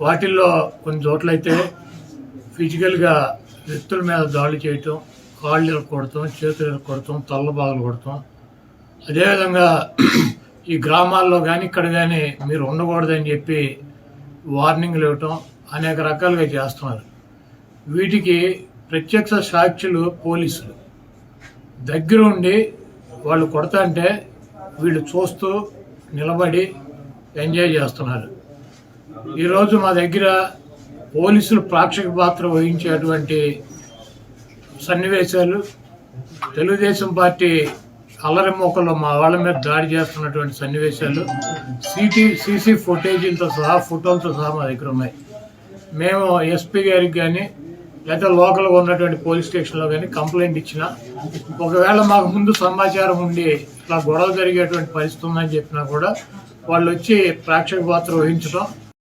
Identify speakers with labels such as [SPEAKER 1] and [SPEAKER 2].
[SPEAKER 1] వాటిల్లో కొన్ని చోట్లయితే ఫిజికల్గా వ్యక్తుల మీద దాడి చేయటం, కాళ్ళు కొడతాం, చేతులు కొడతాం, తల్లబాగులు కొడతాం. అదేవిధంగా ఈ గ్రామాల్లో కానీ ఇక్కడ కానీ మీరు ఉండకూడదని చెప్పి వార్నింగ్లు ఇవ్వటం అనేక రకాలుగా చేస్తున్నారు. వీటికి ప్రత్యక్ష సాక్షులు పోలీసులు దగ్గర ఉండి వాళ్ళు కొడతాంటే వీళ్ళు చూస్తూ నిలబడి ఎంజాయ్ చేస్తున్నారు. ఈరోజు మా దగ్గర పోలీసులు ప్రేక్షక పాత్ర వహించేటువంటి సన్నివేశాలు, తెలుగుదేశం పార్టీ అల్లరి మోకల్లో మా వాళ్ళ మీద దాడి చేస్తున్నటువంటి సన్నివేశాలు సీసీ ఫుటేజీలతో సహా, ఫోటోలతో సహా మా దగ్గర ఉన్నాయి. మేము ఎస్పీ గారికి కానీ లేదా లోకల్గా ఉన్నటువంటి పోలీస్ స్టేషన్లో కానీ కంప్లైంట్ ఇచ్చినా, ఒకవేళ మాకు ముందు సమాచారం ఉండి ఇట్లా గొడవ జరిగేటువంటి పరిస్థితి ఉందని చెప్పినా కూడా వాళ్ళు వచ్చి ప్రేక్షక పాత్ర వహించడం,